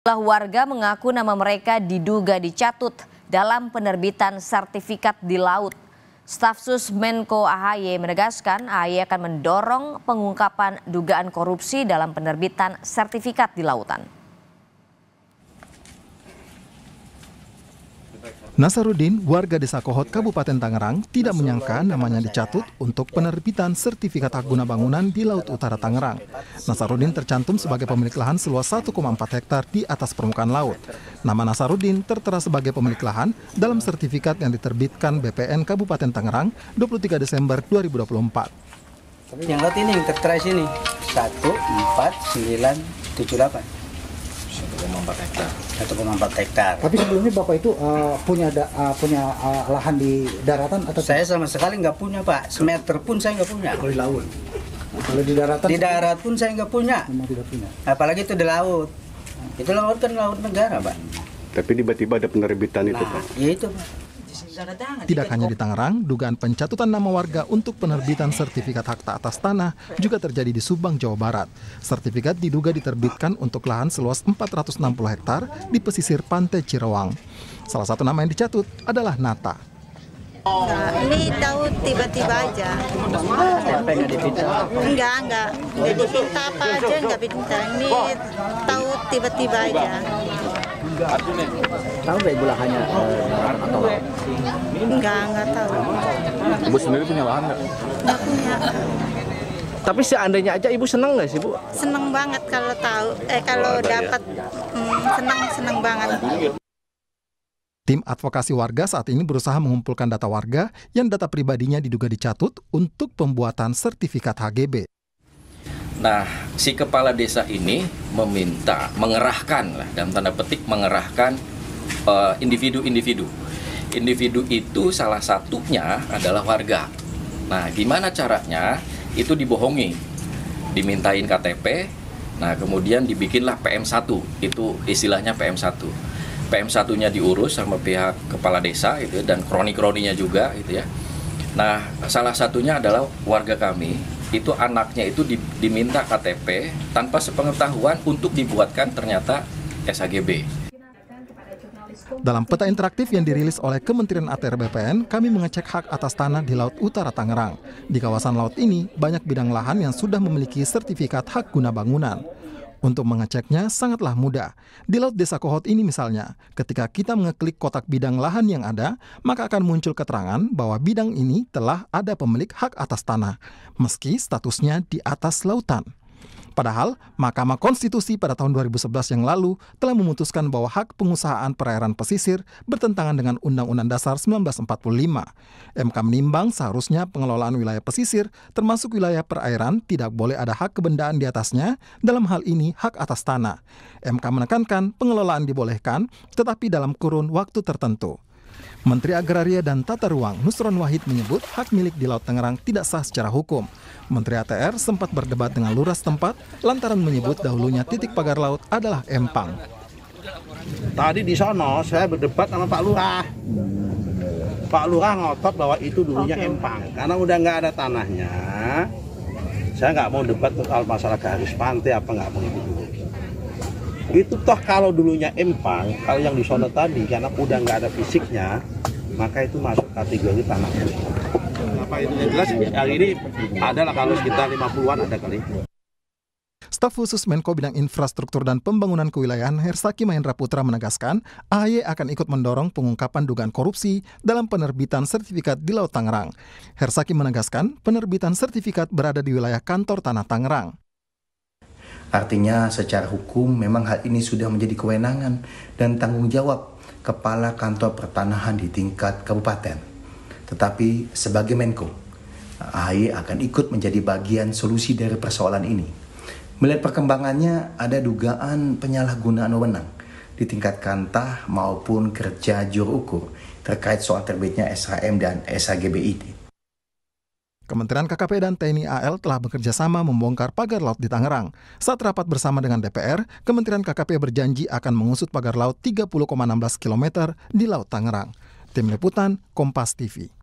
Warga mengaku nama mereka diduga dicatut dalam penerbitan sertifikat di laut. Stafsus Menko AHY menegaskan AHY akan mendorong pengungkapan dugaan korupsi dalam penerbitan sertifikat di lautan. Nasaruddin, warga Desa Kohot, Kabupaten Tangerang, tidak menyangka namanya dicatut untuk penerbitan sertifikat hak guna bangunan di Laut Utara Tangerang. Nasaruddin tercantum sebagai pemilik lahan seluas 1,4 hektar di atas permukaan laut. Nama Nasaruddin tertera sebagai pemilik lahan dalam sertifikat yang diterbitkan BPN Kabupaten Tangerang 23 Desember 2024. Yang laut ini yang tertera sini 14978. 1,4 hektar. Tapi sebelumnya Bapak itu punya lahan di daratan atau? Saya sama sekali nggak punya, Pak. Semeter pun saya nggak punya. Kalau di laut? Kalau di daratan? Di darat pun saya nggak punya. Memang tidak punya. Apalagi itu di laut. Itu laut kan laut negara, Pak. Tapi tiba-tiba ada penerbitan itu, Pak. Ya itu, Pak. Tidak hanya di Tangerang, dugaan pencatutan nama warga untuk penerbitan sertifikat hak atas tanah juga terjadi di Subang, Jawa Barat. Sertifikat diduga diterbitkan untuk lahan seluas 460 hektar di pesisir Pantai Cirawang. Salah satu nama yang dicatut adalah Nata. Nah, ini tahu tiba-tiba aja. Enggak. Udah dipinta apa aja enggak pinta. Ini tahu tiba-tiba aja. Tahu nggak Ibu lahannya atau laut? Enggak tahu. Ibu sendiri punya lahan nggak? Enggak punya. Tapi seandainya aja Ibu senang nggak sih, Bu? Seneng banget kalau tahu, kalau dapat, seneng banget. Tim advokasi warga saat ini berusaha mengumpulkan data warga yang data pribadinya diduga dicatut untuk pembuatan sertifikat HGB. Nah, si kepala desa ini mengerahkan dalam tanda petik mengerahkan individu-individu. Individu itu salah satunya adalah warga. Nah, gimana caranya? Itu dibohongi, dimintain KTP, nah kemudian dibikinlah PM1, itu istilahnya PM1. PM1-nya diurus sama pihak kepala desa gitu, dan kroni-kroninya juga gitu ya. Nah, salah satunya adalah warga kami, itu anaknya itu diminta KTP tanpa sepengetahuan untuk dibuatkan ternyata SHGB. Dalam peta interaktif yang dirilis oleh Kementerian ATR BPN, kami mengecek hak atas tanah di Laut Utara Tangerang. Di kawasan laut ini, banyak bidang lahan yang sudah memiliki sertifikat hak guna bangunan. Untuk mengeceknya sangatlah mudah. Di Laut Desa Kohot ini misalnya, ketika kita mengeklik kotak bidang lahan yang ada, maka akan muncul keterangan bahwa bidang ini telah ada pemilik hak atas tanah, meski statusnya di atas lautan. Padahal, Mahkamah Konstitusi pada tahun 2011 yang lalu telah memutuskan bahwa hak pengusahaan perairan pesisir bertentangan dengan Undang-Undang Dasar 1945. MK menimbang seharusnya pengelolaan wilayah pesisir, termasuk wilayah perairan, tidak boleh ada hak kebendaan di atasnya, dalam hal ini hak atas tanah. MK menekankan pengelolaan dibolehkan, tetapi dalam kurun waktu tertentu. Menteri Agraria dan Tata Ruang Nusron Wahid menyebut hak milik di Laut Tangerang tidak sah secara hukum. Menteri ATR sempat berdebat dengan lurah setempat lantaran menyebut dahulunya titik pagar laut adalah empang. Tadi di sono saya berdebat sama Pak Lurah. Pak Lurah ngotot bahwa itu dulunya empang. Karena udah nggak ada tanahnya, saya nggak mau debat soal masalah garis pantai apa nggak mau itu dulu. Itu toh kalau dulunya empang, kalau yang di sono tadi karena udah nggak ada fisiknya, maka itu masuk kategori tanah. Apa itu yang jelas hari ini adalah kalau sekitar 50-an ada kali. Staf khusus Menko Bidang Infrastruktur dan Pembangunan Kewilayahan Hersaki Mahendra Putra menegaskan AHY akan ikut mendorong pengungkapan dugaan korupsi dalam penerbitan sertifikat di Laut Tangerang. Hersaki menegaskan penerbitan sertifikat berada di wilayah kantor Tanah Tangerang. Artinya secara hukum memang hal ini sudah menjadi kewenangan dan tanggung jawab Kepala Kantor Pertanahan di tingkat kabupaten. Tetapi sebagai Menko, AHY akan ikut menjadi bagian solusi dari persoalan ini. Melihat perkembangannya ada dugaan penyalahgunaan wewenang di tingkat kantah maupun kerja juru ukur terkait soal terbitnya SHM dan SHGB ini. Kementerian KKP dan TNI AL telah bekerja sama membongkar pagar laut di Tangerang. Saat rapat bersama dengan DPR, Kementerian KKP berjanji akan mengusut pagar laut 30,16 km di Laut Tangerang. Tim Liputan, Kompas TV.